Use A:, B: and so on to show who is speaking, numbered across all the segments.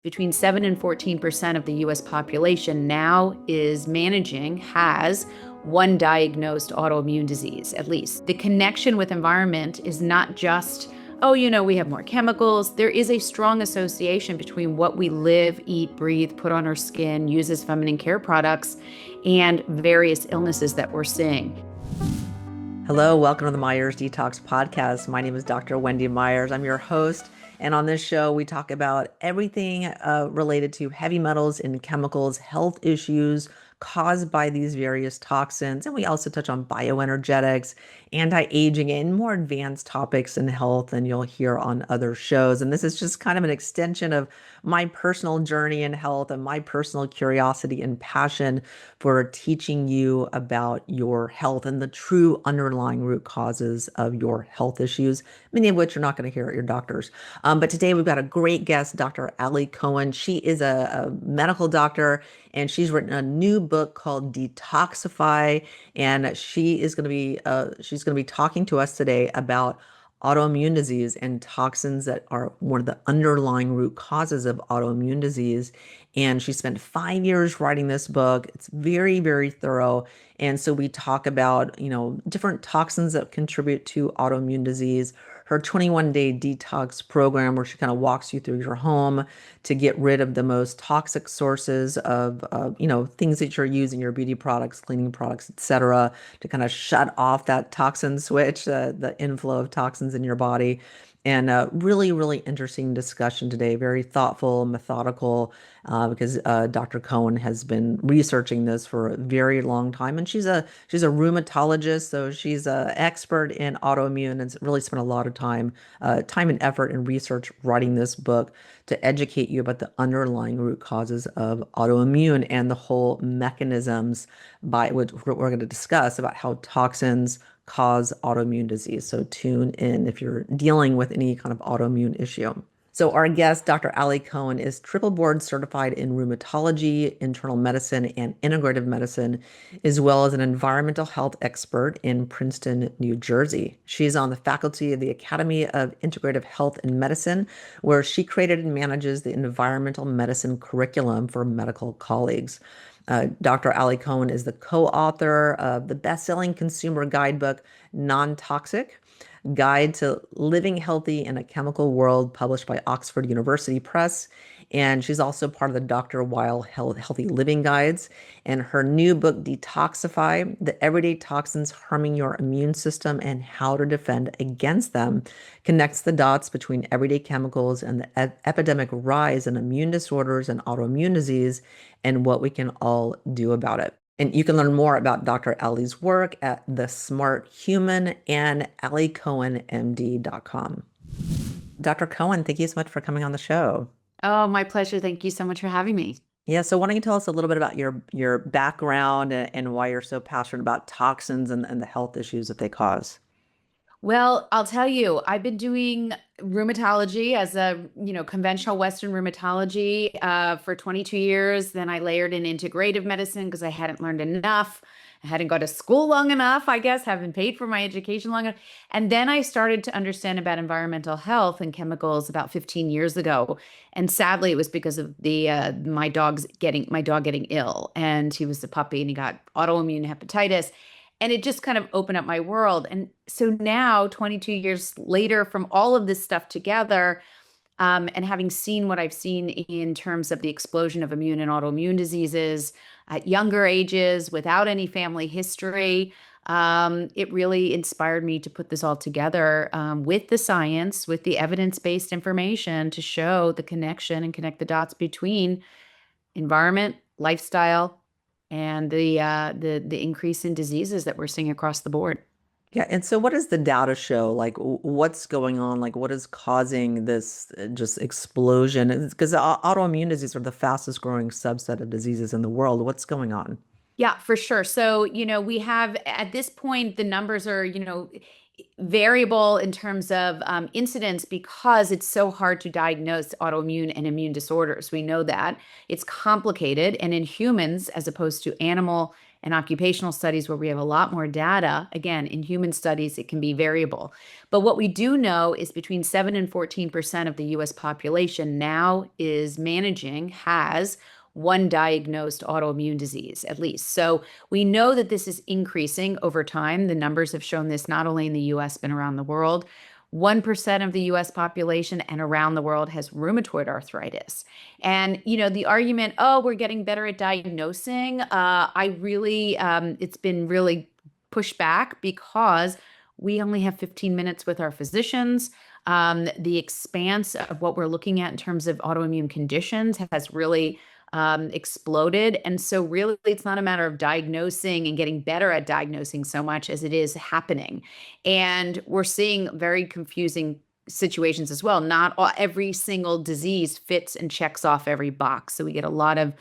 A: Between 7 and 14% of the US population now has one diagnosed autoimmune disease, at least. The connection with environment is not just, oh, we have more chemicals. There is a strong association between what we live, eat, breathe, put on our skin, use as feminine care products, and various illnesses that we're seeing.
B: Hello, welcome to the Myers Detox Podcast. My name is Dr. Wendy Myers. I'm your host. And on this show, we talk about everything related to heavy metals and chemicals, health issues caused by these various toxins. And we also touch on bioenergetics, anti-aging, and more advanced topics in health than you'll hear on other shows. And this is just kind of an extension of my personal journey in health and my personal curiosity and passion for teaching you about your health and the true underlying root causes of your health issues, many of which you're not going to hear at your doctor's. But today we've got a great guest, Dr. Aly Cohen. She is a medical doctor, and she's written a new book called Detoxify, and she's going to be talking to us today about autoimmune disease and toxins that are one of the underlying root causes of autoimmune disease. And she spent 5 years writing this book. It's very, very thorough. And so we talk about, different toxins that contribute to autoimmune disease, her 21-day detox program where she kind of walks you through your home to get rid of the most toxic sources of, things that you're using, your beauty products, cleaning products, etc., to kind of shut off that toxin switch, the inflow of toxins in your body. And really, really interesting discussion today. Very thoughtful, methodical, because Dr. Cohen has been researching this for a very long time, and she's a rheumatologist, so she's an expert in autoimmune, and really spent a lot of time and effort and research writing this book to educate you about the underlying root causes of autoimmune and the whole mechanisms by which we're going to discuss about how toxins cause autoimmune disease. So tune in if you're dealing with any kind of autoimmune issue. So our guest, Dr. Aly Cohen, is triple board certified in rheumatology, internal medicine, and integrative medicine, as well as an environmental health expert in Princeton, New Jersey. She's on the faculty of the Academy of Integrative Health and Medicine, where she created and manages the environmental medicine curriculum for medical colleagues. Dr. Aly Cohen is the co-author of the best-selling consumer guidebook, Non-Toxic: Guide to Living Healthy in a Chemical World, published by Oxford University Press. And she's also part of the Dr. Weil Healthy Living Guides. And her new book, Detoxify: The Everyday Toxins Harming Your Immune System and How to Defend Against Them, connects the dots between everyday chemicals and the epidemic rise in immune disorders and autoimmune disease, and what we can all do about it. And you can learn more about Dr. Aly's work at The Smart Human and AlyCohenMD.com. Dr. Cohen, thank you so much for coming on the show.
A: Oh, my pleasure. Thank you so much for having me.
B: Yeah, so why don't you tell us a little bit about your background and why you're so passionate about toxins and the health issues that they cause?
A: Well, I'll tell you, I've been doing rheumatology as a, conventional Western rheumatology for 22 years. Then I layered in integrative medicine because I hadn't learned enough. I hadn't gone to school long enough, I guess, haven't paid for my education long enough. And then I started to understand about environmental health and chemicals about 15 years ago. And sadly, it was because of my dog getting ill. And he was a puppy and he got autoimmune hepatitis. And it just kind of opened up my world. And so now, 22 years later, from all of this stuff together, and having seen what I've seen in terms of the explosion of immune and autoimmune diseases at younger ages without any family history, it really inspired me to put this all together with the science, with the evidence-based information to show the connection and connect the dots between environment, lifestyle, and the increase in diseases that we're seeing across the board.
B: Yeah, and so what does the data show? Like, what's going on? Like, what is causing this just explosion? Because autoimmune diseases are the fastest growing subset of diseases in the world. What's going on?
A: Yeah, for sure. So, we have at this point, the numbers are, variable in terms of incidence because it's so hard to diagnose autoimmune and immune disorders. We know that it's complicated. And in humans, as opposed to animal and occupational studies where we have a lot more data, again, in human studies, it can be variable. But what we do know is between 7 and 14% of the US population now has one diagnosed autoimmune disease at least. So we know that this is increasing over time. The numbers have shown this not only in the US, but around the world. 1% of the US population and around the world has rheumatoid arthritis. And, the argument, oh, we're getting better at diagnosing, it's been really pushed back because we only have 15 minutes with our physicians. The expanse of what we're looking at in terms of autoimmune conditions has really exploded. And so, really, it's not a matter of diagnosing and getting better at diagnosing so much as it is happening. And we're seeing very confusing situations as well. Every single disease fits and checks off every box. So, we get a lot of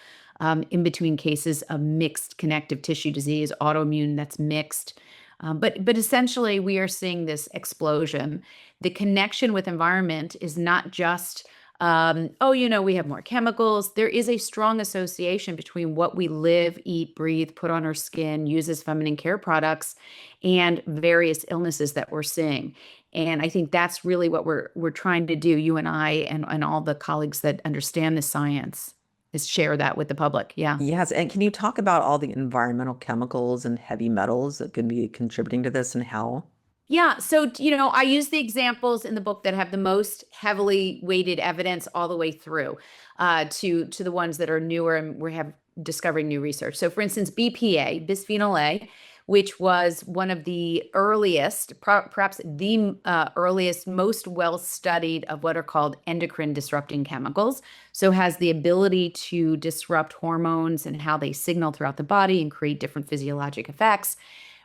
A: in between cases of mixed connective tissue disease, autoimmune that's mixed. But essentially, we are seeing this explosion. The connection with environment is not just we have more chemicals. There is a strong association between what we live, eat, breathe, put on our skin, use as feminine care products, and various illnesses that we're seeing. And I think that's really what we're trying to do, you and I and all the colleagues that understand the science, is share that with the public. Yeah.
B: Yes, and can you talk about all the environmental chemicals and heavy metals that could be contributing to this and how?
A: Yeah, so I use the examples in the book that have the most heavily weighted evidence all the way through to the ones that are newer and we have discovering new research. So, for instance, BPA, bisphenol A, which was one of the earliest, perhaps the earliest, most well studied of what are called endocrine disrupting chemicals. So, has the ability to disrupt hormones and how they signal throughout the body and create different physiologic effects.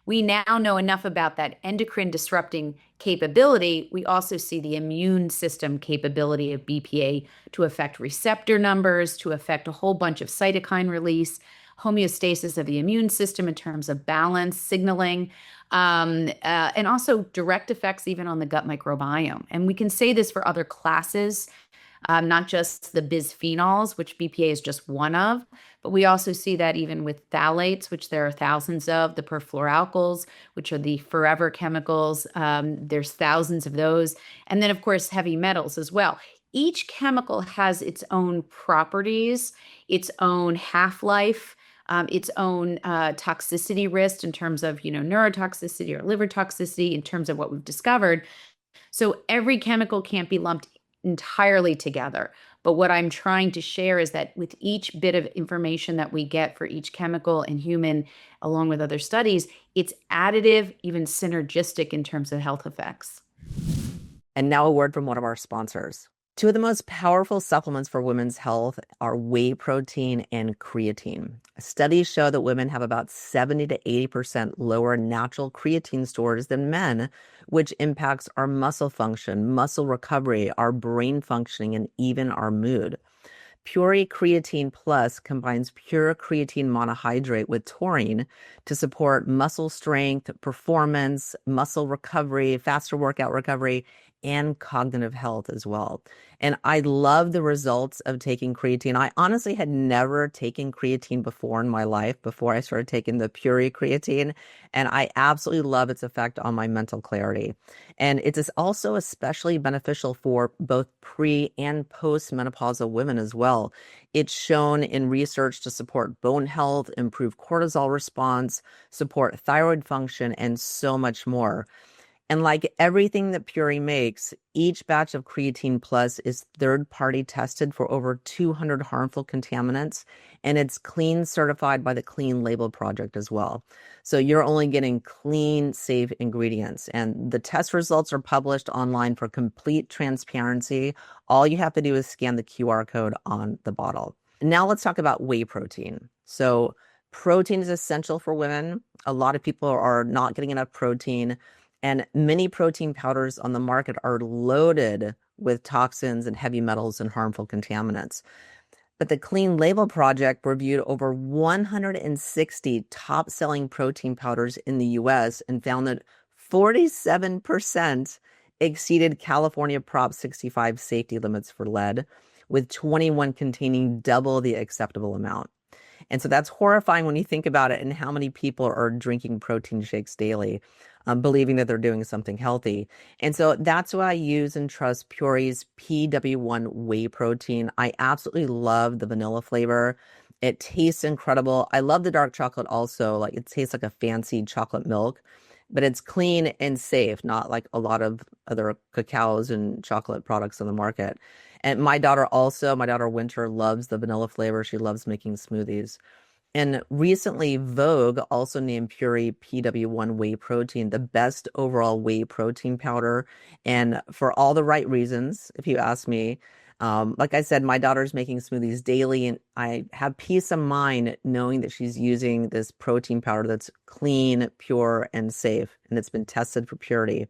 A: We now know enough about that endocrine disrupting capability. We also see the immune system capability of BPA to affect receptor numbers, to affect a whole bunch of cytokine release, homeostasis of the immune system in terms of balance, signaling, and also direct effects even on the gut microbiome. And we can say this for other classes, not just the bisphenols, which BPA is just one of, but we also see that even with phthalates, which there are thousands of, the perfluoralkyls, which are the forever chemicals. There's thousands of those. And then, of course, heavy metals as well. Each chemical has its own properties, its own half-life, its own toxicity risk in terms of, neurotoxicity or liver toxicity in terms of what we've discovered. So every chemical can't be lumped entirely together. But what I'm trying to share is that with each bit of information that we get for each chemical and human, along with other studies, it's additive, even synergistic in terms of health effects.
B: And now a word from one of our sponsors. Two of the most powerful supplements for women's health are whey protein and creatine. Studies show that women have about 70 to 80% lower natural creatine stores than men, which impacts our muscle function, muscle recovery, our brain functioning, and even our mood. Pure Creatine Plus combines pure creatine monohydrate with taurine to support muscle strength, performance, muscle recovery, faster workout recovery, and cognitive health as well. And I love the results of taking creatine. I honestly had never taken creatine before in my life, before I started taking the Pure Creatine, and I absolutely love its effect on my mental clarity. And it is also especially beneficial for both pre and post-menopausal women as well. It's shown in research to support bone health, improve cortisol response, support thyroid function, and so much more. And like everything that Puree makes, each batch of Creatine Plus is third-party tested for over 200 harmful contaminants, and it's clean certified by the Clean Label Project as well. So you're only getting clean, safe ingredients. And the test results are published online for complete transparency. All you have to do is scan the QR code on the bottle. Now let's talk about whey protein. So protein is essential for women. A lot of people are not getting enough protein. And many protein powders on the market are loaded with toxins and heavy metals and harmful contaminants. But the Clean Label Project reviewed over 160 top-selling protein powders in the US and found that 47% exceeded California Prop 65 safety limits for lead, with 21 containing double the acceptable amount. And so that's horrifying when you think about it and how many people are drinking protein shakes daily, believing that they're doing something healthy. And so that's why I use and trust Puree's PW1 whey protein. I absolutely love the vanilla flavor. It tastes incredible. I love the dark chocolate also. Like it tastes like a fancy chocolate milk, but it's clean and safe, not like a lot of other cacaos and chocolate products on the market. And my daughter Winter loves the vanilla flavor. She loves making smoothies. And recently, Vogue also named Puree PW1 whey protein the best overall whey protein powder. And for all the right reasons, if you ask me, like I said, my daughter's making smoothies daily, and I have peace of mind knowing that she's using this protein powder that's clean, pure, and safe, and it's been tested for purity.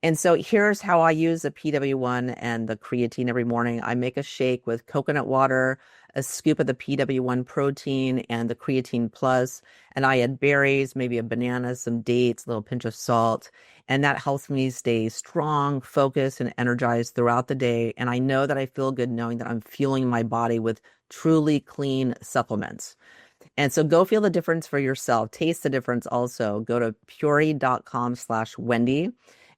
B: And so here's how I use the PW1 and the creatine every morning. I make a shake with coconut water, a scoop of the PW1 protein and the creatine plus, and I add berries, maybe a banana, some dates, a little pinch of salt. And that helps me stay strong, focused, and energized throughout the day. And I know that I feel good knowing that I'm fueling my body with truly clean supplements. And so go feel the difference for yourself. Taste the difference also. Go to puree.com/Wendy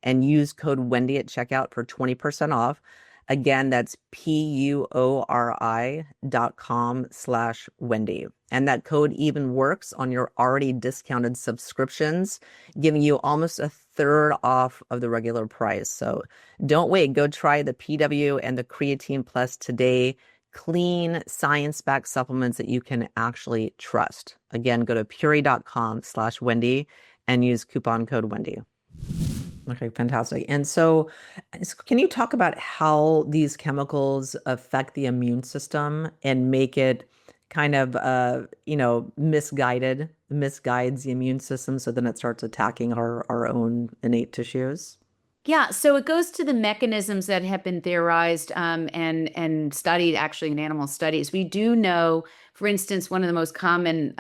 B: and use code Wendy at checkout for 20% off. Again, that's PUORI.com/Wendy. And that code even works on your already discounted subscriptions, giving you almost a third off of the regular price. So don't wait. Go try the PW and the Creatine Plus today. Clean, science-backed supplements that you can actually trust. Again, go to puree.com/Wendy and use coupon code Wendy. Okay, fantastic. And so can you talk about how these chemicals affect the immune system and make it kind of, misguides the immune system so then it starts attacking our own innate tissues?
A: Yeah, so it goes to the mechanisms that have been theorized and studied actually in animal studies. We do know, for instance, one of the most common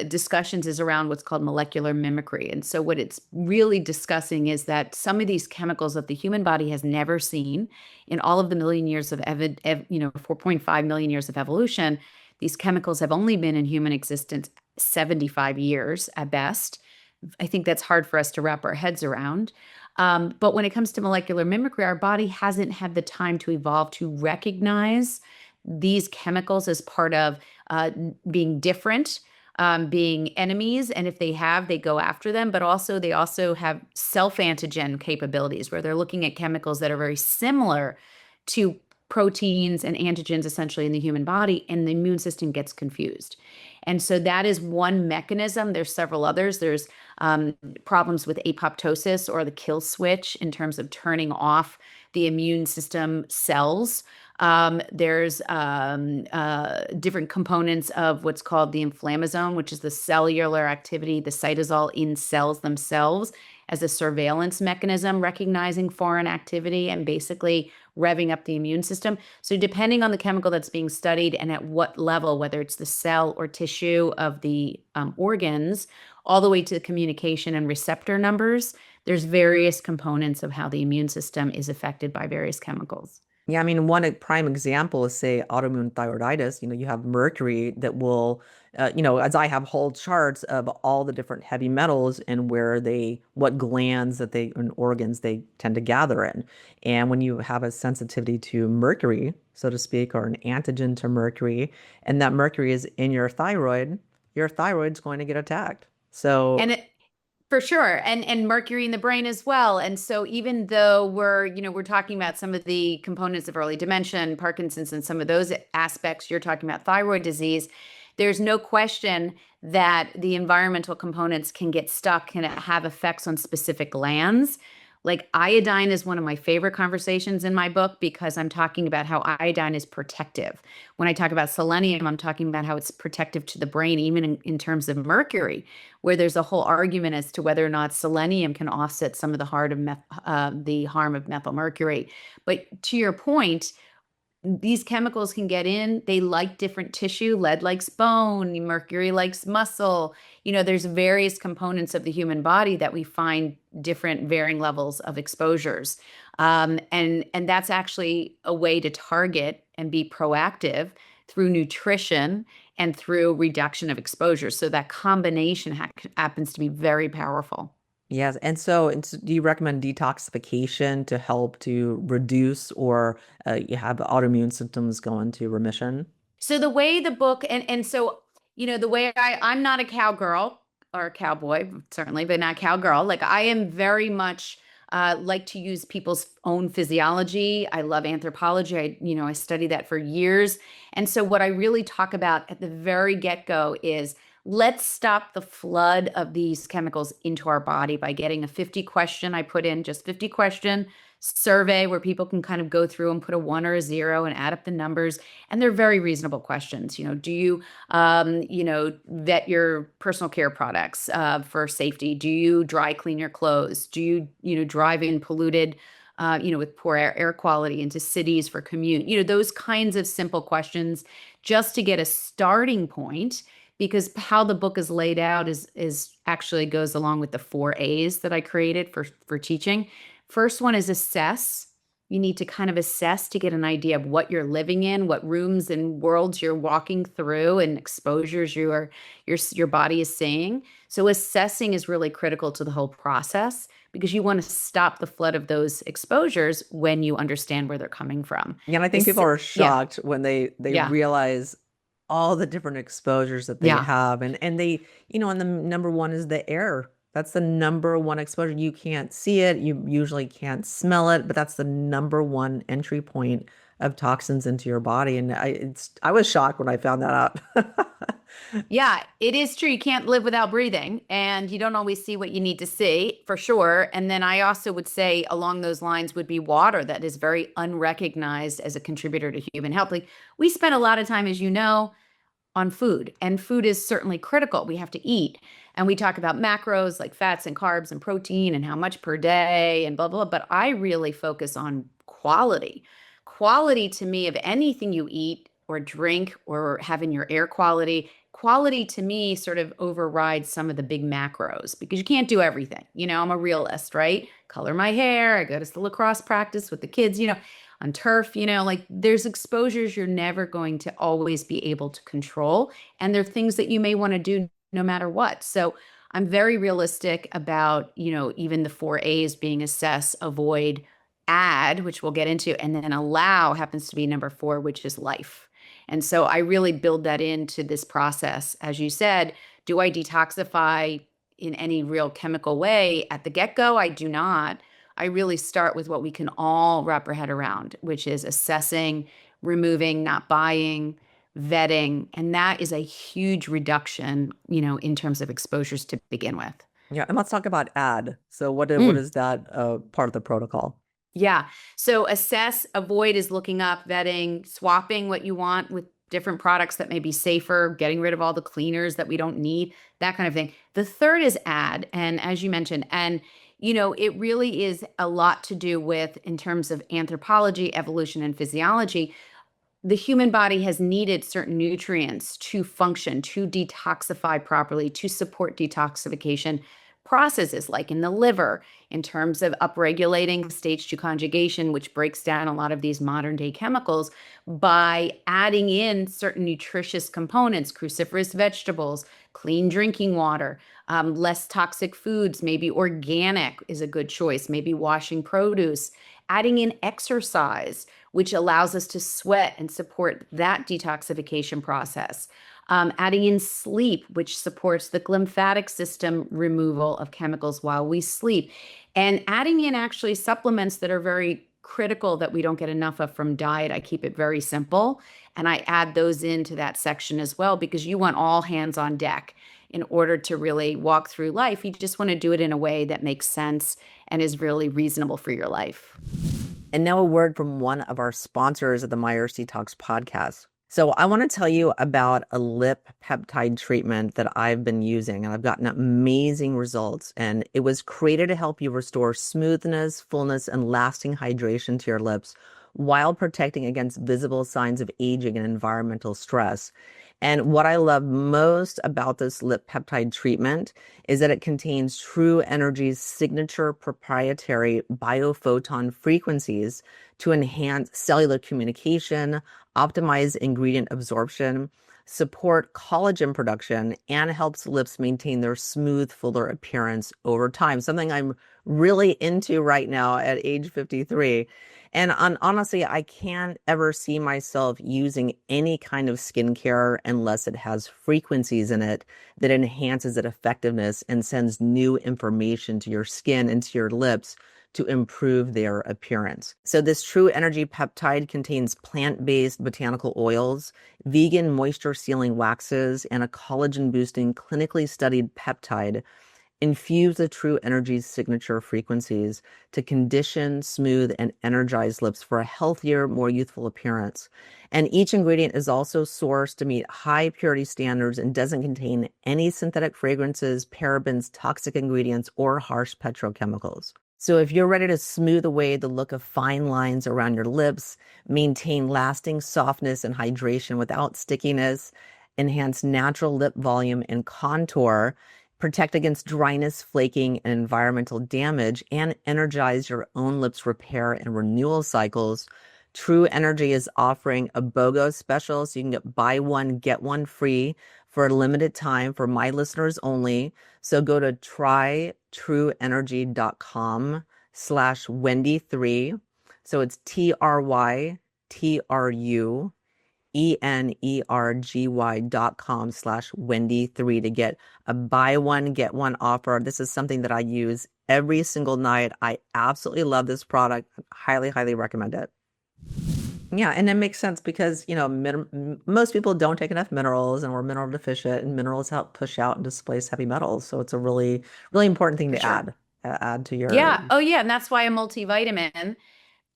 A: discussions is around what's called molecular mimicry. And so what it's really discussing is that some of these chemicals that the human body has never seen in all of the million years of 4.5 million years of evolution, these chemicals have only been in human existence 75 years at best. I think that's hard for us to wrap our heads around. But when it comes to molecular mimicry, our body hasn't had the time to evolve to recognize these chemicals as part of being different, being enemies. And if they have, they go after them. But also, they also have self-antigen capabilities where they're looking at chemicals that are very similar to proteins and antigens essentially in the human body, and the immune system gets confused. And so that is one mechanism. There's several others. There's problems with apoptosis or the kill switch in terms of turning off the immune system cells. There's different components of what's called the inflammasome, which is the cellular activity, the cytosol in cells themselves as a surveillance mechanism, recognizing foreign activity and basically revving up the immune system. So depending on the chemical that's being studied and at what level, whether it's the cell or tissue of the organs, all the way to the communication and receptor numbers, there's various components of how the immune system is affected by various chemicals.
B: Yeah, I mean, one prime example is, say, autoimmune thyroiditis. You have mercury that will, as I have whole charts of all the different heavy metals and what glands and organs they tend to gather in. And when you have a sensitivity to mercury, so to speak, or an antigen to mercury, and that mercury is in your thyroid's going to get attacked. So,
A: And for sure. And mercury in the brain as well. And so even though we're talking about some of the components of early dementia and Parkinson's and some of those aspects, you're talking about thyroid disease, there's no question that the environmental components can get stuck and have effects on specific glands. Like iodine is one of my favorite conversations in my book because I'm talking about how iodine is protective. When I talk about selenium, I'm talking about how it's protective to the brain, even in terms of mercury, where there's a whole argument as to whether or not selenium can offset some of the harm of methylmercury. But to your point, these chemicals can get in. They like different tissue. Lead likes bone, mercury likes muscle. There's various components of the human body that we find different varying levels of exposures. And that's actually a way to target and be proactive through nutrition and through reduction of exposure. So that combination happens to be very powerful.
B: Yes. And so, do you recommend detoxification to help to reduce or you have autoimmune symptoms go into remission?
A: So the way the book and so the way I'm not a cowgirl or a cowboy certainly, but not cowgirl. Like I am very much like to use people's own physiology. I love anthropology. I study that for years. And so what I really talk about at the very get-go is let's stop the flood of these chemicals into our body by getting a 50 question. I put in just 50 question survey where people can kind of go through and put a 1 or a 0 and add up the numbers. And they're very reasonable questions. Do you, vet your personal care products for safety? Do you dry clean your clothes? Do you, drive in polluted, with poor air quality into cities for commute? Those kinds of simple questions just to get a starting point, because how the book is laid out is actually goes along with the 4 A's that I created for teaching. First one is assess. You need to kind of assess to get an idea of what you're living in, what rooms and worlds you're walking through, and exposures your body is seeing. So assessing is really critical to the whole process because you want to stop the flood of those exposures when you understand where they're coming from.
B: Yeah, and I think people are
A: Yeah,
B: shocked when they
A: yeah,
B: realize all the different exposures that they
A: yeah.
B: have. And they, and the number one is the air. That's the number one exposure. You can't see it, you usually can't smell it, but that's the number one entry point of toxins into your body. And I was shocked when I found that out.
A: Yeah, it is true. You can't live without breathing, and you don't always see what you need to see, for sure. And then I also would say along those lines would be water that is very unrecognized as a contributor to human health. Like we spend a lot of time, as you know, on food, and food is certainly critical. We have to eat. And we talk about macros like fats and carbs and protein and how much per day and blah, blah, blah. But I really focus on quality. Quality to me of anything you eat or drink or have in your air quality. Quality to me sort of overrides some of the big macros because you can't do everything. I'm a realist, right? Color my hair. I go to the lacrosse practice with the kids, on turf, like there's exposures you're never going to always be able to control. And there are things that you may want to do no matter what. So I'm very realistic about, even the 4 A's being assess, avoid, add, which we'll get into, and then allow happens to be number 4, which is life. And so I really build that into this process. As you said, do I detoxify in any real chemical way? At the get-go, I do not. I really start with what we can all wrap our head around, which is assessing, removing, not buying, vetting. And that is a huge reduction, in terms of exposures to begin with.
B: Yeah, and let's talk about add. So what
A: Mm.
B: is that part of the protocol?
A: Yeah. So assess, avoid is looking up, vetting, swapping what you want with different products that may be safer, getting rid of all the cleaners that we don't need, that kind of thing. The third is add. And as you mentioned, and it really is a lot to do with in terms of anthropology, evolution, and physiology. The human body has needed certain nutrients to function, to detoxify properly, to support detoxification processes like in the liver, in terms of upregulating stage 2 conjugation, which breaks down a lot of these modern day chemicals by adding in certain nutritious components, cruciferous vegetables, clean drinking water, less toxic foods, maybe organic is a good choice, maybe washing produce, adding in exercise, which allows us to sweat and support that detoxification process. Adding in sleep, which supports the lymphatic system removal of chemicals while we sleep. And adding in actually supplements that are very critical that we don't get enough of from diet. I keep it very simple. And I add those into that section as well because you want all hands on deck in order to really walk through life. You just want to do it in a way that makes sense and is really reasonable for your life.
B: And now a word from one of our sponsors of the Myers Detox podcast. So I want to tell you about a lip peptide treatment that I've been using, and I've gotten amazing results. And it was created to help you restore smoothness, fullness, and lasting hydration to your lips while protecting against visible signs of aging and environmental stress. And what I love most about this lip peptide treatment is that it contains True Energy's signature proprietary biophoton frequencies to enhance cellular communication, optimize ingredient absorption, support collagen production, and helps lips maintain their smooth, fuller appearance over time. Something I'm really into right now at age 53. And honestly, I can't ever see myself using any kind of skincare unless it has frequencies in it that enhances its effectiveness and sends new information to your skin and to your lips to improve their appearance. So this True Energy peptide contains plant-based botanical oils, vegan moisture sealing waxes, and a collagen boosting clinically studied peptide infuse the True Energy's signature frequencies to condition, smooth, and energize lips for a healthier, more youthful appearance. And each ingredient is also sourced to meet high purity standards and doesn't contain any synthetic fragrances, parabens, toxic ingredients, or harsh petrochemicals. So if you're ready to smooth away the look of fine lines around your lips, maintain lasting softness and hydration without stickiness, enhance natural lip volume and contour, protect against dryness, flaking, and environmental damage, and energize your own lips repair and renewal cycles, True Energy is offering a BOGO special, so you can buy one, get one free for a limited time for my listeners only. So go to trytrueenergy.com/Wendy3. So it's TRYTRUENERGY.com/Wendy3 to get a buy one, get one offer. This is something that I use every single night. I absolutely love this product. Highly, highly recommend it. Yeah, and it makes sense because, most people don't take enough minerals and we're mineral deficient, and minerals help push out and displace heavy metals. So it's a really, really important thing
A: For
B: to
A: sure.
B: add to your.
A: Yeah. Oh, yeah. And that's why a multivitamin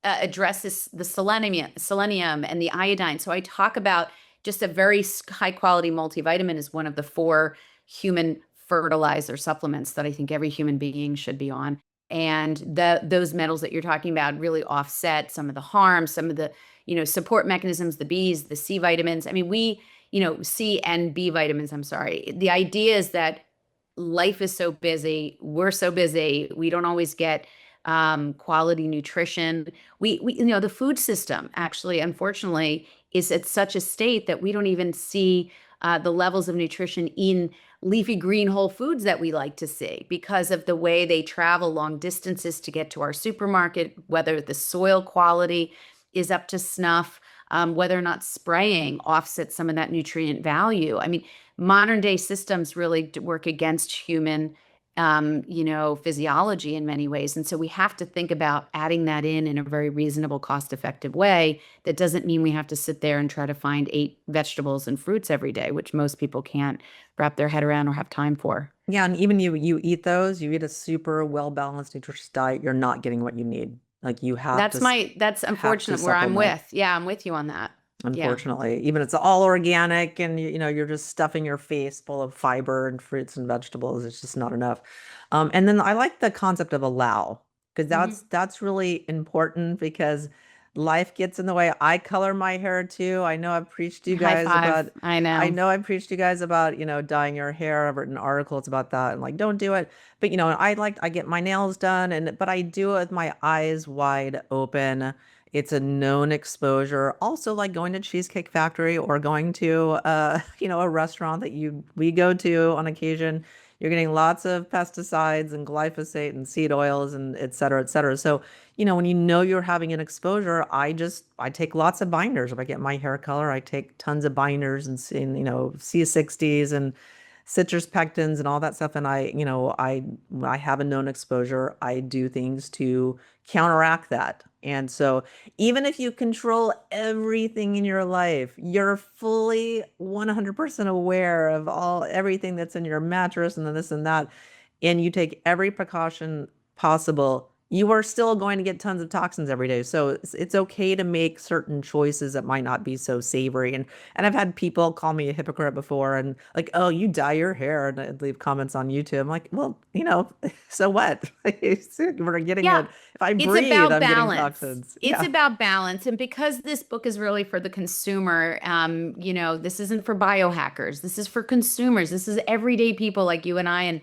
A: addresses the selenium and the iodine. So I talk about just a very high quality multivitamin is one of the four human fertilizer supplements that I think every human being should be on. And those metals that you're talking about really offset some of the harm, some of the, support mechanisms, the B's, the C vitamins. I mean, C and B vitamins, I'm sorry. The idea is that life is so busy. We're so busy. We don't always get quality nutrition. The food system actually, unfortunately, is at such a state that we don't even see the levels of nutrition in leafy green whole foods that we like to see because of the way they travel long distances to get to our supermarket, whether the soil quality is up to snuff, whether or not spraying offsets some of that nutrient value. I mean, modern day systems really work against human physiology in many ways. And so we have to think about adding that in a very reasonable, cost-effective way. That doesn't mean we have to sit there and try to find 8 vegetables and fruits every day, which most people can't wrap their head around or have time for.
B: Yeah, and even you eat those, you eat a super well-balanced, nutritious diet, you're not getting what you need. Like you have to
A: That's
B: have to
A: unfortunate where I'm
B: supplement.
A: with. Yeah, I'm with you on that. Yeah.
B: Unfortunately, even it's all organic and you're just stuffing your face full of fiber and fruits and vegetables. It's just not enough. And then I like the concept of allow because
A: Hmm.
B: that's really important because life gets in the way. I color my hair too.
A: High five. I
B: I
A: know.
B: know I've preached to you guys about, dyeing your hair. I've written articles about that and like, don't do it. But I get my nails done but I do it with my eyes wide open. It's a known exposure. Also, like going to Cheesecake Factory or going to a restaurant that we go to on occasion, you're getting lots of pesticides and glyphosate and seed oils and et cetera, et cetera. So, when you're having an exposure, I take lots of binders. If I get my hair color, I take tons of binders C60s and citrus pectins and all that stuff. And when I have a known exposure, I do things to counteract that. And so even if you control everything in your life, you're fully 100% aware of everything that's in your mattress and this and that, and you take every precaution possible, you are still going to get tons of toxins every day. So it's okay to make certain choices that might not be so savory. And I've had people call me a hypocrite before and like, oh, you dye your hair, and I'd leave comments on YouTube. I'm like, well, so what? We're getting
A: Yeah.
B: it. If I
A: It's
B: breathe,
A: about
B: I'm getting
A: balance.
B: toxins.
A: It's
B: Yeah.
A: about balance. And because this book is really for the consumer, this isn't for biohackers. This is for consumers. This is everyday people like you and I. And,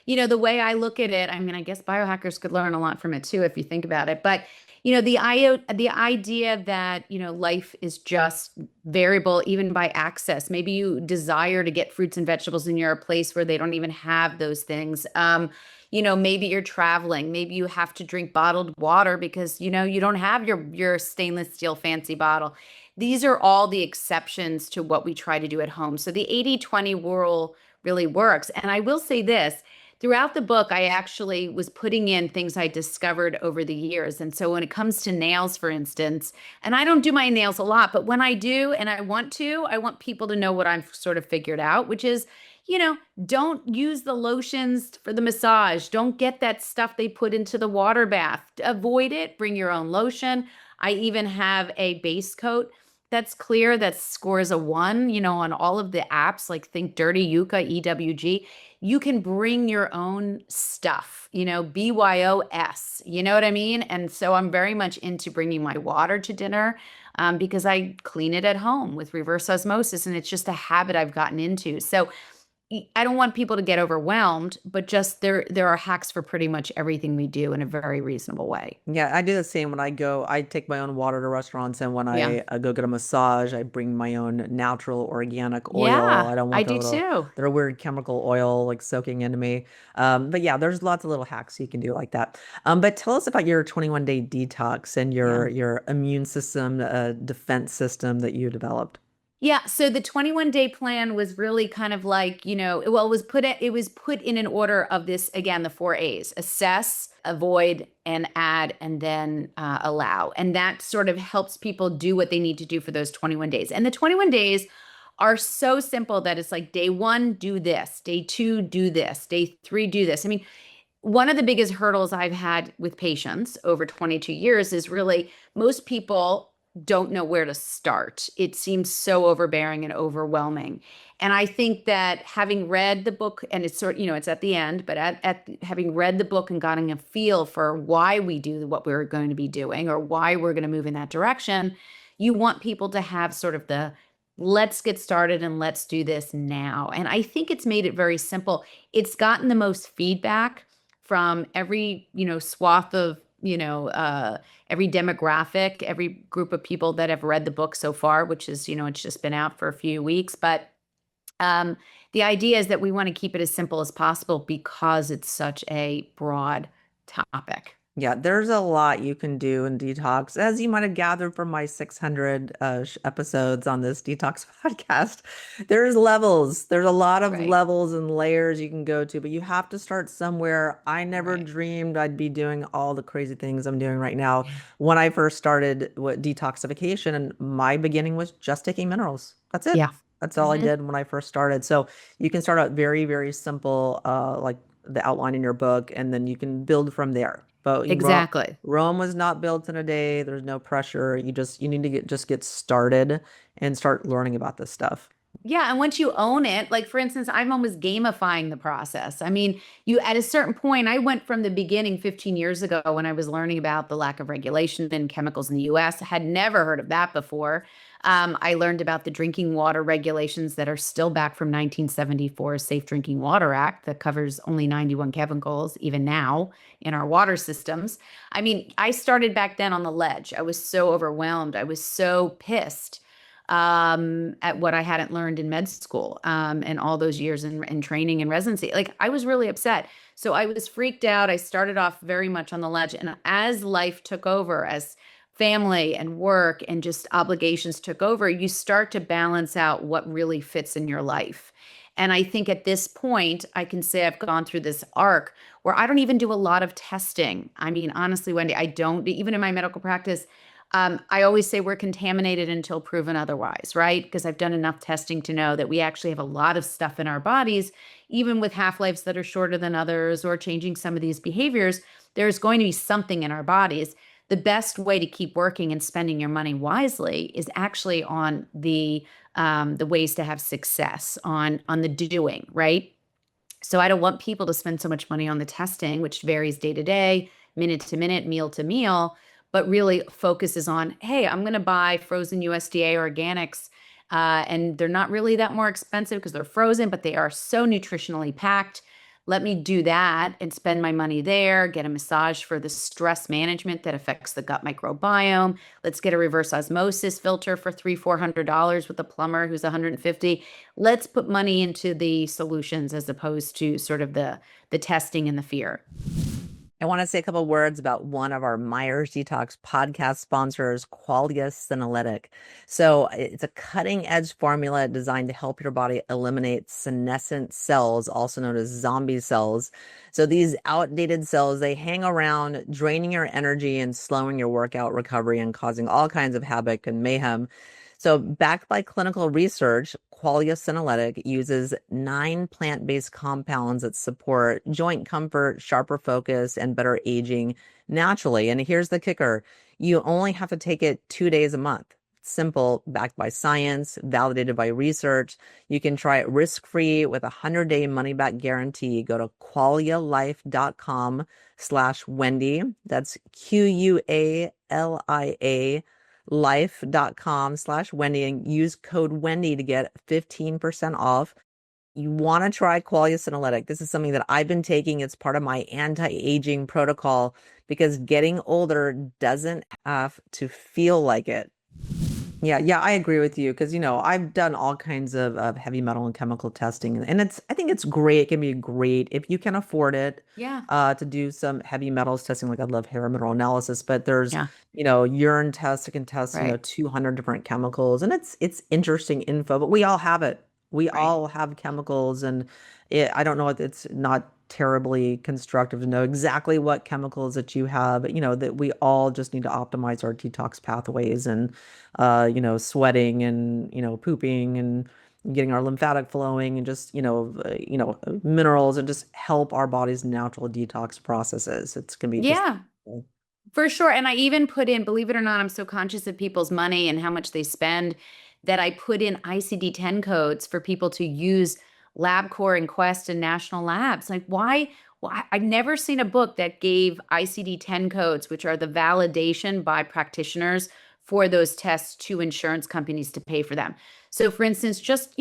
A: the way I look at it, I mean, I guess biohackers could learn a lot from it too, if you think about it. But, the idea that, life is just variable, even by access. Maybe you desire to get fruits and vegetables and you're a place where they don't even have those things. Maybe you're traveling, maybe you have to drink bottled water because, you don't have your stainless steel fancy bottle. These are all the exceptions to what we try to do at home. So the 80-20 rule really works. And I will say this, throughout the book, I actually was putting in things I discovered over the years. And so when it comes to nails, for instance, and I don't do my nails a lot, but when I do and I want people to know what I've sort of figured out, which is, don't use the lotions for the massage. Don't get that stuff they put into the water bath. Avoid it. Bring your own lotion. I even have a base coat that's clear that scores a 1, on all of the apps like Think Dirty, Yucca, EWG. You can bring your own stuff, BYOS. You know what I mean? And so I'm very much into bringing my water to dinner because I clean it at home with reverse osmosis, and it's just a habit I've gotten into. So I don't want people to get overwhelmed, but just there are hacks for pretty much everything we do in a very reasonable way.
B: Yeah, I do the same when I go. I take my own water to restaurants, and when
A: Yeah.
B: I go get a massage, I bring my own natural organic oil.
A: Yeah,
B: I don't
A: I
B: want
A: do too.
B: the weird chemical oil like soaking into me. But yeah, there's lots of little hacks you can do like that. But tell us about your 21-day detox and
A: Yeah.
B: your immune system, defense system that you developed.
A: Yeah, so the 21-day plan was really kind of like, well, it was put in an order of this again, the 4 A's: assess, avoid, and add, and then allow. And that sort of helps people do what they need to do for those 21 days. And the 21 days are so simple that it's like day 1, do this, day 2, do this, day 3, do this. I mean, one of the biggest hurdles I've had with patients over 22 years is really most people don't know where to start. It seems so overbearing and overwhelming. And I think that having read the book, and it's it's at the end, but at having read the book and gotten a feel for why we do what we're going to be doing or why we're going to move in that direction, you want people to have sort of the let's get started and let's do this now. And I think it's made it very simple. It's gotten the most feedback from every, swath of, every demographic, every group of people that have read the book so far, which is, it's just been out for a few weeks. But um, the idea is that we want to keep it as simple as possible because it's such a broad topic.
B: Yeah, there's a lot you can do in detox, as you might have gathered from my 600 episodes on this detox podcast. There's levels. There's a lot of
A: Right.
B: levels and layers you can go to, but you have to start somewhere. I never
A: Right.
B: dreamed I'd be doing all the crazy things I'm doing right now.
A: Yeah.
B: When I first started with detoxification, and my beginning was just taking minerals. That's it.
A: Yeah.
B: That's all I
A: Mhm.
B: did when I first started. So you can start out very, very simple, like the outline in your book, and then you can build from there. But
A: Exactly.
B: Rome was not built in a day. There's no pressure. You need to get started and start learning about this stuff.
A: Yeah, and once you own it, like for instance, I'm almost gamifying the process. I mean, you at a certain point, I went from the beginning 15 years ago when I was learning about the lack of regulation in chemicals in the US. I had never heard of that before. I learned about the drinking water regulations that are still back from 1974 Safe Drinking Water Act that covers only 91 chemicals, even now, in our water systems. I mean, I started back then on the ledge. I was so overwhelmed. I was so pissed at what I hadn't learned in med school and all those years in training and residency. Like I was really upset. So I was freaked out. I started off very much on the ledge. And as life took over, as family and work and just obligations took over, you start to balance out what really fits in your life. And I think at this point, I can say I've gone through this arc where I don't even do a lot of testing. I mean, honestly, Wendy, I don't, even in my medical practice, I always say we're contaminated until proven otherwise, right? Because I've done enough testing to know that we actually have a lot of stuff in our bodies, even with half-lives that are shorter than others or changing some of these behaviors. there's going to be something in our bodies. The best way to keep working and spending your money wisely is actually on the ways to have success, on the doing, right? So I don't want people to spend so much money on the testing, which varies day to day, minute to minute, meal to meal, but really focuses on, hey, I'm going to buy frozen USDA organics. And they're not really that more expensive because they're frozen, but they are so nutritionally packed. Let me do that and spend my money there, get a massage for the stress management that affects the gut microbiome. Let's get a reverse osmosis filter for $300-400 with a plumber who's 150. Let's put money into the solutions as opposed to sort of the testing and the fear.
B: I want to say a couple of words about one of our Myers Detox podcast sponsors, Qualia Senolytic. So it's a cutting edge formula designed to help your body eliminate senescent cells, also known as zombie cells. So these outdated cells, they hang around, draining your energy and slowing your workout recovery and causing all kinds of havoc and mayhem. So backed by clinical research, Qualia Senolytic uses 9 plant-based compounds that support joint comfort, sharper focus, and better aging naturally. And here's the kicker. You only have to take it 2 days a month. Simple, backed by science, validated by research. You can try it risk-free with a 100-day money-back guarantee. Go to qualialife.com/Wendy. That's QUALIA life.com/Wendy and use code Wendy to get 15% off. You want to try Qualia Senolytic. This is something that I've been taking. It's part of my anti-aging protocol because getting older doesn't have to feel like it. Yeah, I agree with you because, I've done all kinds of heavy metal and chemical testing, and I think it's great. It can be great if you can afford it.
A: Yeah.
B: To do some heavy metals testing. Like I love hair mineral analysis, but there's,
A: Yeah.
B: Urine tests that can test,
A: Right.
B: 200 different chemicals, and it's interesting info, but we all have it. We
A: Right.
B: all have chemicals, and I don't know if it's not terribly constructive to know exactly what chemicals that you have, but that we all just need to optimize our detox pathways and sweating and pooping and getting our lymphatic flowing and just minerals and just help our body's natural detox processes. It's gonna be just
A: Yeah. For sure. And I even put in, believe it or not, I'm so conscious of people's money and how much they spend that I put in ICD-10 codes for people to use LabCorp and Quest and national labs. Like, why? Well, I've never seen a book that gave ICD-10 codes, which are the validation by practitioners for those tests to insurance companies to pay for them. So, for instance, just,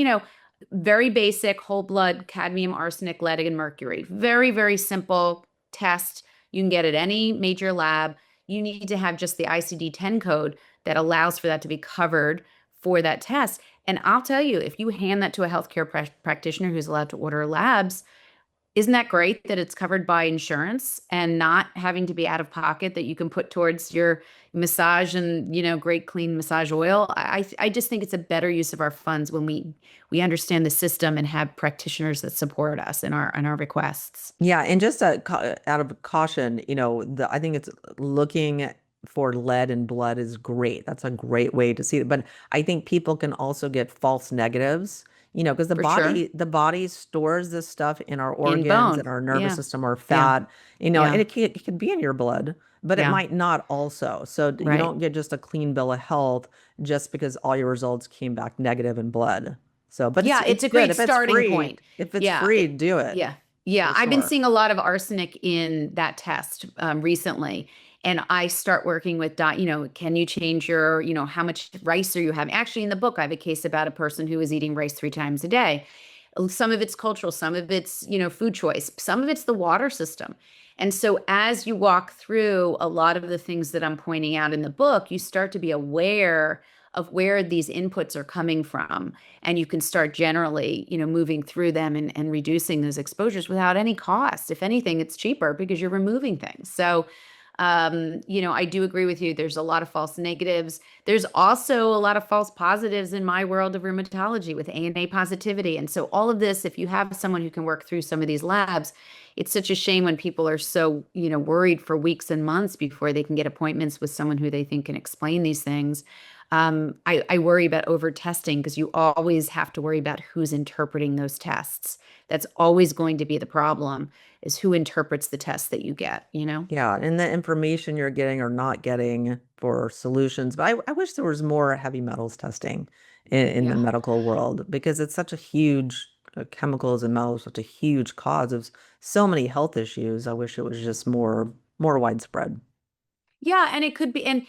A: very basic whole blood cadmium, arsenic, lead, and mercury. Very, very simple test. You can get at any major lab. You need to have just the ICD-10 code that allows for that to be covered for that test. And I'll tell you, if you hand that to a healthcare practitioner who's allowed to order labs, isn't that great that it's covered by insurance and not having to be out of pocket, that you can put towards your massage and, great clean massage oil? I just think it's a better use of our funds when we understand the system and have practitioners that support us in our requests.
B: Yeah, and just out of caution, I think it's looking for lead in blood is great. That's a great way to see it. But I think people can also get false negatives, because the
A: For sure.
B: body stores this stuff in our
A: In
B: organs, in
A: bone.
B: our nervous
A: Yeah.
B: system, or
A: Yeah.
B: fat, and
A: Yeah.
B: it can be in your blood, but it
A: Yeah.
B: might not also. So you
A: Right.
B: don't get just a clean bill of health just because all your results came back negative in blood. So, but
A: Yeah, it's
B: it's
A: a
B: good
A: great
B: if it's
A: starting
B: free.
A: point.
B: If it's
A: Yeah,
B: free, do it
A: yeah, yeah.
B: for
A: I've been
B: sure.
A: seeing a lot of arsenic in that test recently, and I start working with can you change your, how much rice are you having? Actually, in the book, I have a case about a person who is eating rice 3 times a day. Some of it's cultural, some of it's, food choice, some of it's the water system. And so as you walk through a lot of the things that I'm pointing out in the book, you start to be aware of where these inputs are coming from. And you can start generally, moving through them and reducing those exposures without any cost. If anything, it's cheaper because you're removing things. So, I do agree with you. There's a lot of false negatives. There's also a lot of false positives in my world of rheumatology with ANA positivity. And so all of this, if you have someone who can work through some of these labs, it's such a shame when people are so, worried for weeks and months before they can get appointments with someone who they think can explain these things. I worry about over testing because you always have to worry about who's interpreting those tests. That's always going to be the problem, is who interprets the tests that you get, you know?
B: Yeah, and the information you're getting or not getting for solutions. But I wish there was more heavy metals testing in the
A: Yeah.
B: medical world because it's such a huge, chemicals and metals, such a huge cause of so many health issues. I wish it was just more widespread.
A: Yeah, and it could be, and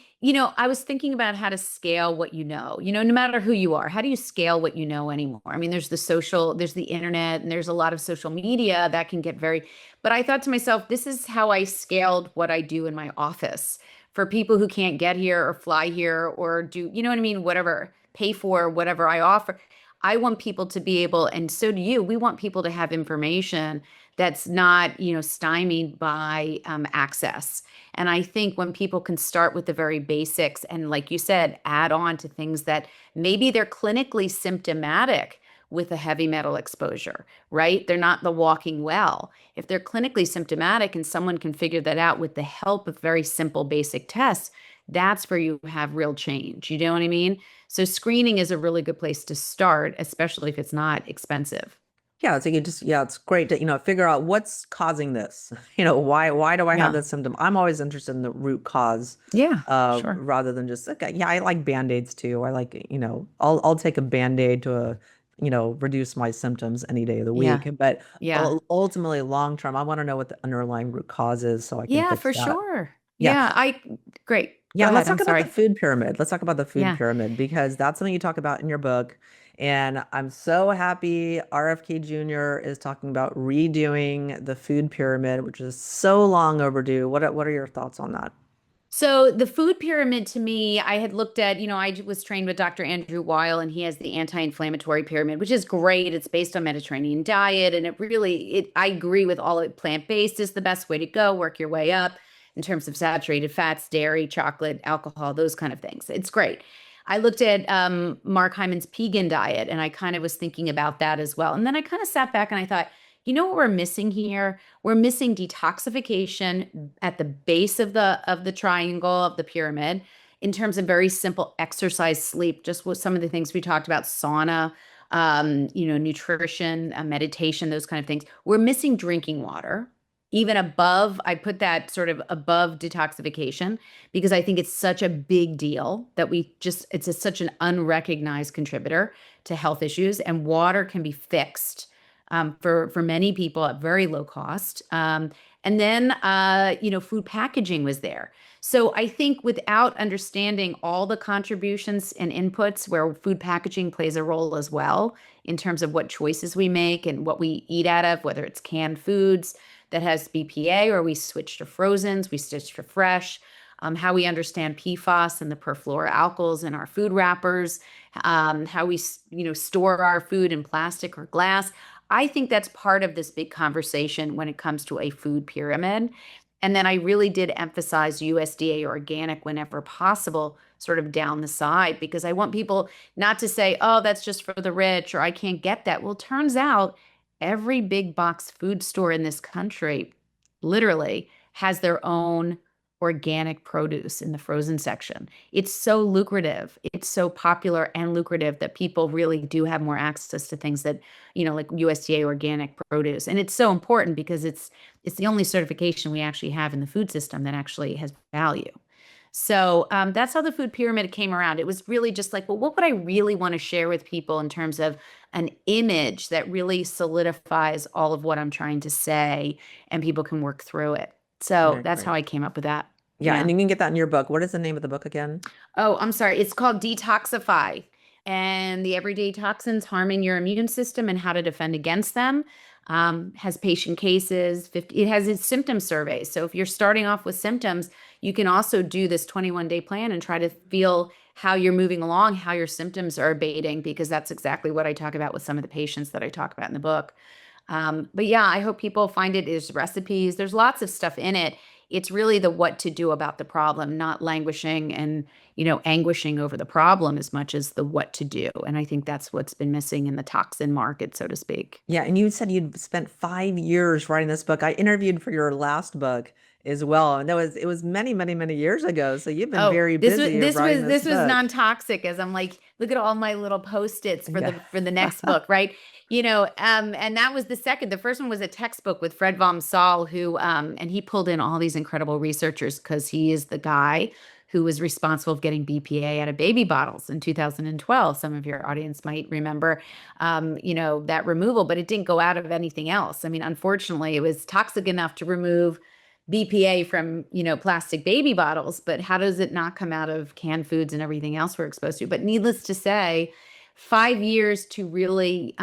A: I was thinking about how to scale what you know. No matter who you are, how do you scale what you know anymore? I mean, there's the internet, and there's a lot of social media that can get but I thought to myself, this is how I scaled what I do in my office for people who can't get here or fly here or do, you know what I mean, whatever, pay for whatever I offer. I want people to be able, and so do you, we want people to have information that's not, stymied by access. And I think when people can start with the very basics and, like you said, add on to things that maybe they're clinically symptomatic with a heavy metal exposure, right? They're not the walking well. If they're clinically symptomatic and someone can figure that out with the help of very simple basic tests, that's where you have real change. You know what I mean? So screening is a really good place to start, especially if it's not expensive.
B: Yeah, so you just, yeah, it's great to, figure out what's causing this. Why do I have
A: Yeah.
B: this symptom? I'm always interested in the root cause,
A: Yeah, sure.
B: rather than just, okay, yeah, I like Band-Aids too. I like, I'll take a Band-Aid to, reduce my symptoms any day of the
A: Yeah.
B: week. But
A: Yeah.
B: ultimately, long term, I want to know what the underlying root cause is so I can
A: Yeah,
B: fix
A: for
B: that.
A: sure.
B: Yeah.
A: Yeah, great. Go
B: Yeah, let's
A: ahead. I'm
B: talk about the
A: sorry.
B: food pyramid. Let's talk about the food
A: Yeah.
B: pyramid because that's something you talk about in your book. And I'm so happy RFK Jr. is talking about redoing the food pyramid, which is so long overdue. What are your thoughts on that?
A: So the food pyramid to me, I had looked at, I was trained with Dr. Andrew Weil, and he has the anti-inflammatory pyramid, which is great. It's based on Mediterranean diet, and I agree with all it. Plant-based is the best way to go. Work your way up in terms of saturated fats, dairy, chocolate, alcohol, those kind of things. It's great. I looked at Mark Hyman's Pegan diet, and I kind of was thinking about that as well. And then I kind of sat back and I thought, what we're missing here? We're missing detoxification at the base of the triangle of the pyramid in terms of very simple exercise, sleep, just with some of the things we talked about, sauna, nutrition, meditation, those kind of things. We're missing drinking water. Even above, I put that sort of above detoxification because I think it's such a big deal that such an unrecognized contributor to health issues, and water can be fixed for many people at very low cost. And then, food packaging was there. So I think without understanding all the contributions and inputs where food packaging plays a role as well in terms of what choices we make and what we eat out of, whether it's canned foods that has BPA or we switch to frozens, we switch to fresh, how we understand PFAS and the perfluoroalkyls in our food wrappers, how we, store our food in plastic or glass. I think that's part of this big conversation when it comes to a food pyramid. And then I really did emphasize USDA organic whenever possible, sort of down the side, because I want people not to say, oh, that's just for the rich or I can't get that. Well, it turns out every big box food store in this country literally has their own organic produce in the frozen section. It's so lucrative. It's so popular and lucrative that people really do have more access to things that, like USDA organic produce. And it's so important because it's the only certification we actually have in the food system that actually has value. So that's how the food pyramid came around. It was really just like, well, what would I really want to share with people in terms of an image that really solidifies all of what I'm trying to say and people can work through it. So
B: Yeah,
A: that's how
B: great.
A: I came up with that.
B: Yeah, and
A: Yeah.
B: you can get that in your book. What is the name of the book again?
A: Oh, I'm sorry. It's called Detoxify, and the everyday toxins harming your immune system and how to defend against them. Has patient cases. It has its symptom surveys. So if you're starting off with symptoms, you can also do this 21-day plan and try to feel how you're moving along, how your symptoms are abating, because that's exactly what I talk about with some of the patients that I talk about in the book. But yeah, I hope people find it is recipes. There's lots of stuff in it. It's really the what to do about the problem, not languishing and, anguishing over the problem as much as the what to do. And I think that's what's been missing in the toxin market, so to speak.
B: Yeah, and you said you'd spent 5 years writing this book. I interviewed for your last book, as well. And it was many, many, many years ago. So you've been
A: Oh,
B: very busy writing this
A: this was
B: book.
A: non-toxic as I'm like, look at all my little post-its
B: Yeah.
A: for the next book, right? And that was the second. The first one was a textbook with Fred Vom Saal, who and he pulled in all these incredible researchers because he is the guy who was responsible for getting BPA out of baby bottles in 2012. Some of your audience might remember that removal, but it didn't go out of anything else. I mean, unfortunately, it was toxic enough to remove BPA from, plastic baby bottles, but how does it not come out of canned foods and everything else we're exposed to? But needless to say, 5 years to really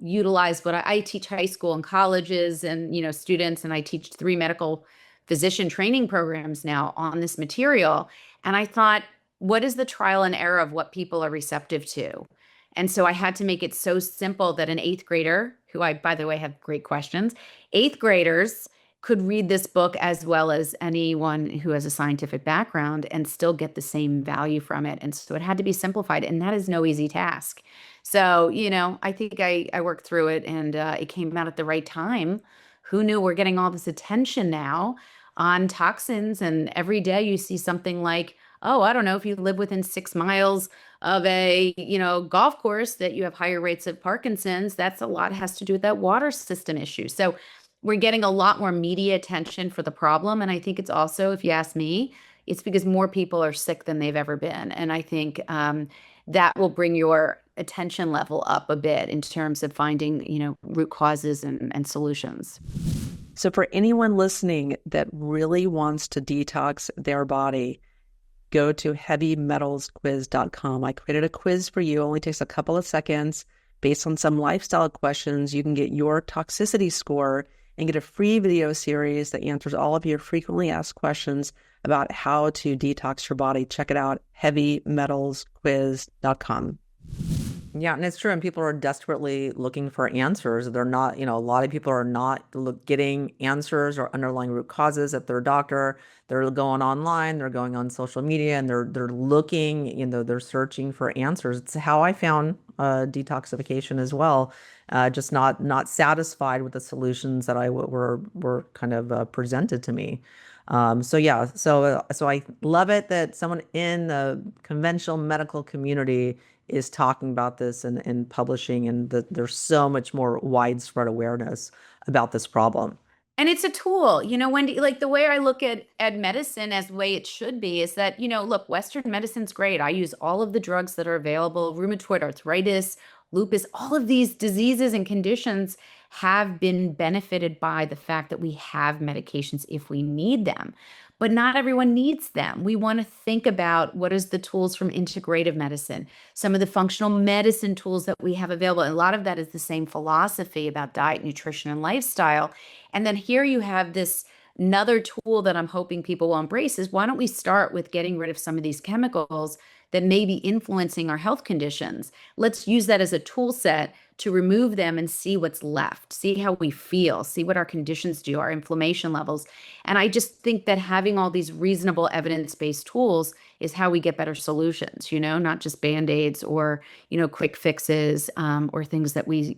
A: utilize what I teach high school and colleges and, students, and I teach 3 medical physician training programs now on this material. And I thought, what is the trial and error of what people are receptive to? And so I had to make it so simple that an eighth grader, who I, by the way, have great questions, eighth graders could read this book as well as anyone who has a scientific background and still get the same value from it. And so it had to be simplified, and that is no easy task. So, I think I worked through it, and it came out at the right time. Who knew we're getting all this attention now on toxins? And every day you see something like, oh, I don't know, if you live within 6 miles of a, golf course, that you have higher rates of Parkinson's. That's a lot has to do with that water system issue. So we're getting a lot more media attention for the problem. And I think it's also, if you ask me, it's because more people are sick than they've ever been. And I think that will bring your attention level up a bit in terms of finding, root causes and solutions.
B: So for anyone listening that really wants to detox their body, go to heavymetalsquiz.com. I created a quiz for you. It only takes a couple of seconds. Based on some lifestyle questions, you can get your toxicity score and get a free video series that answers all of your frequently asked questions about how to detox your body. Check it out, heavymetalsquiz.com. Yeah, and it's true. And people are desperately looking for answers. They're not, a lot of people are not getting answers or underlying root causes at their doctor. They're going online, they're going on social media, and they're looking, they're searching for answers. It's how I found detoxification as well. Just not satisfied with the solutions that were kind of presented to me. So I love it that someone in the conventional medical community is talking about this and publishing, and that there's so much more widespread awareness about this problem.
A: And it's a tool, Wendy, like the way I look at medicine as the way it should be is that, look, Western medicine's great. I use all of the drugs that are available, rheumatoid arthritis, lupus, all of these diseases and conditions have been benefited by the fact that we have medications if we need them. But not everyone needs them. We want to think about what is the tools from integrative medicine, some of the functional medicine tools that we have available. And a lot of that is the same philosophy about diet, nutrition, and lifestyle. And then here you have this another tool that I'm hoping people will embrace is, why don't we start with getting rid of some of these chemicals that may be influencing our health conditions? Let's use that as a tool set to remove them and see what's left, see how we feel, see what our conditions do, our inflammation levels. And I just think that having all these reasonable evidence-based tools is how we get better solutions, not just Band-Aids or, quick fixes or things that we,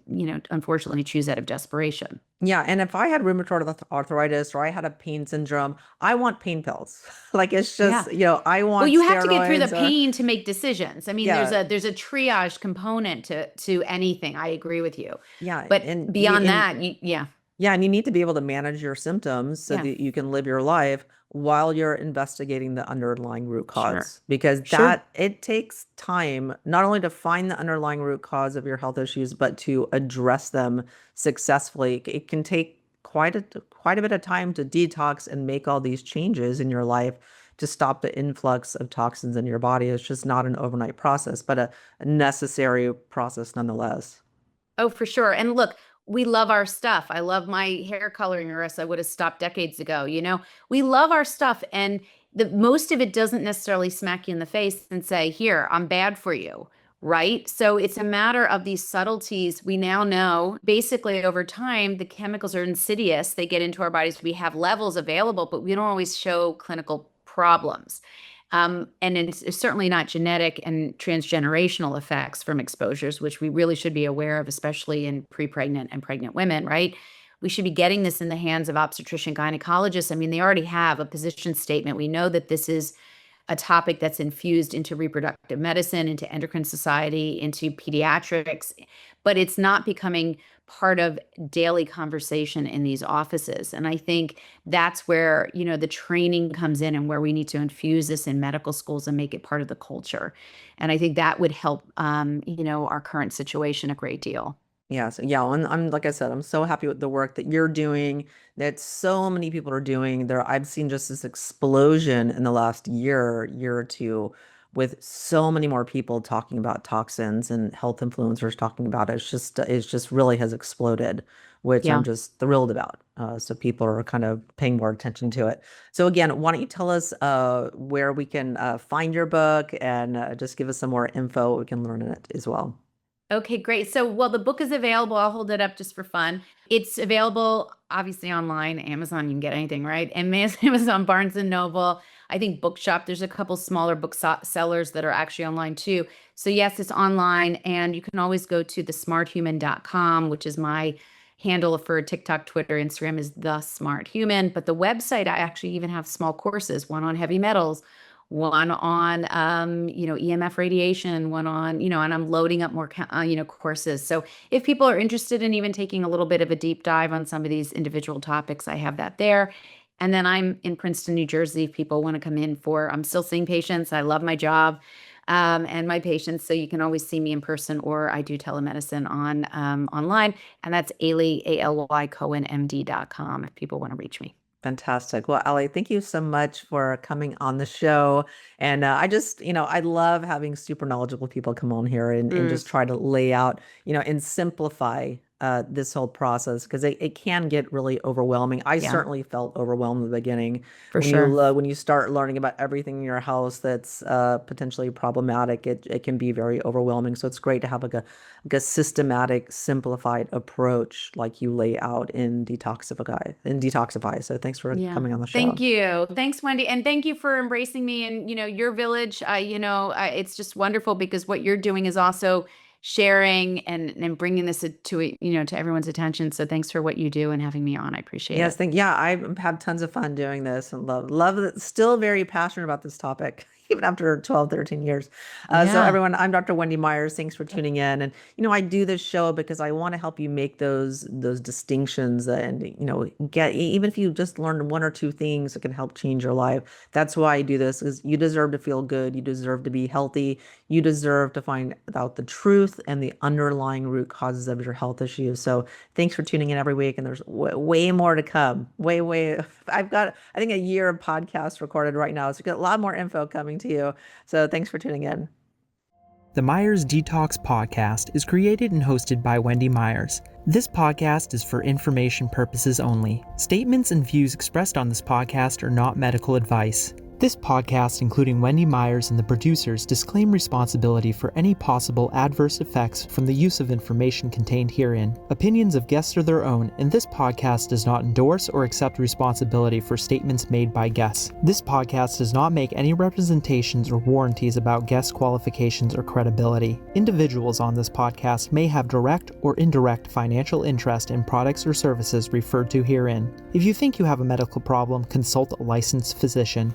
A: unfortunately choose out of desperation.
B: Yeah. And if I had rheumatoid arthritis or I had a pain syndrome, I want pain pills. Like, it's just, I want
A: Well, you have to get through the
B: steroids
A: pain to make decisions. I mean,
B: Yeah.
A: there's a triage component to anything. I agree with you.
B: Yeah.
A: But
B: And
A: beyond that, yeah.
B: Yeah, and you need to be able to manage your symptoms so
A: Yeah.
B: that you can live your life while you're investigating the underlying root
A: Sure.
B: cause. Because
A: Sure.
B: it takes time not only to find the underlying root cause of your health issues, but to address them successfully. It can take quite a bit of time to detox and make all these changes in your life to stop the influx of toxins in your body. It's just not an overnight process, but a necessary process nonetheless.
A: Oh, for sure. And look, we love our stuff. I love my hair coloring, or else I would have stopped decades ago. We love our stuff. And the most of it doesn't necessarily smack you in the face and say, here, I'm bad for you. Right. So it's a matter of these subtleties. We now know basically over time, the chemicals are insidious. They get into our bodies. We have levels available, but we don't always show clinical problems. And it's certainly not genetic and transgenerational effects from exposures, which we really should be aware of, especially in pre-pregnant and pregnant women, right? we should be getting this in the hands of obstetrician gynecologists. I mean, they already have a position statement. We know that this is a topic that's infused into reproductive medicine, into endocrine society, into pediatrics, but it's not becoming part of daily conversation in these offices. And I think that's where, the training comes in and where we need to infuse this in medical schools and make it part of the culture. And I think that would help, our current situation a great deal.
B: Yes. Yeah. And I'm, like I said, I'm so happy with the work that you're doing, that so many people are doing there. I've seen just this explosion in the last year or two, with so many more people talking about toxins and health influencers talking about it. It's just really has exploded, which I'm
A: Yeah.
B: just thrilled about. So people are kind of paying more attention to it. So again, why don't you tell us where we can find your book, and just give us some more info we can learn in it as well.
A: Okay, great. So, well, the book is available. I'll hold it up just for fun. It's available obviously online, Amazon, you can get anything, right? And Amazon, Barnes and Noble, I think Bookshop, there's a couple smaller sellers that are actually online too. So, yes, it's online, and you can always go to thesmarthuman.com, which is my handle for TikTok, Twitter, Instagram is the Smart Human. But the website, I actually even have small courses, one on heavy metals, one on EMF radiation, one on, and I'm loading up more courses. So if people are interested in even taking a little bit of a deep dive on some of these individual topics, I have that there. And then I'm in Princeton, New Jersey. If people want to come in I'm still seeing patients. I love my job and my patients. So you can always see me in person, or I do telemedicine online. And that's Aly, Aly Cohen, MD.com if people want to reach me.
B: Fantastic. Well, Aly, thank you so much for coming on the show. And I just, I love having super knowledgeable people come on here and
A: Mm,
B: just try to lay out, and simplify this whole process, because it can get really overwhelming. I
A: yeah,
B: certainly felt overwhelmed in the beginning
A: for sure.
B: when you start learning about everything in your house that's potentially problematic. It can be very overwhelming. So it's great to have like a systematic, simplified approach like you lay out in Detoxify. So thanks for
A: Yeah.
B: coming on the
A: Thank
B: show.
A: you. Thanks, Wendy. And thank you for embracing me and, your village. It's just wonderful because what you're doing is also sharing and bringing this to everyone's attention. So thanks for what you do and having me on. I appreciate
B: Yes,
A: it.
B: yeah, I've had tons of fun doing this, and love it. Still very passionate about this topic, even after 12, 13 years. So
A: Yeah.
B: everyone, I'm Dr. Wendy Myers. Thanks for tuning in. And, I do this show because I want to help you make those distinctions, and, get, even if you just learn one or two things that can help change your life. That's why I do this, is you deserve to feel good. You deserve to be healthy. You deserve to find out the truth and the underlying root causes of your health issues. So thanks for tuning in every week. And there's way more to come. Way. I've got, I think, a year of podcasts recorded right now. So we've got a lot more info coming to you. So thanks for tuning in.
C: The Myers Detox podcast is created and hosted by Wendy Myers. This podcast is for information purposes only. Statements and views expressed on this podcast are not medical advice. This podcast, including Wendy Myers and the producers, disclaim responsibility for any possible adverse effects from the use of information contained herein. Opinions of guests are their own, and this podcast does not endorse or accept responsibility for statements made by guests. This podcast does not make any representations or warranties about guest qualifications or credibility. Individuals on this podcast may have direct or indirect financial interest in products or services referred to herein. If you think you have a medical problem, consult a licensed physician.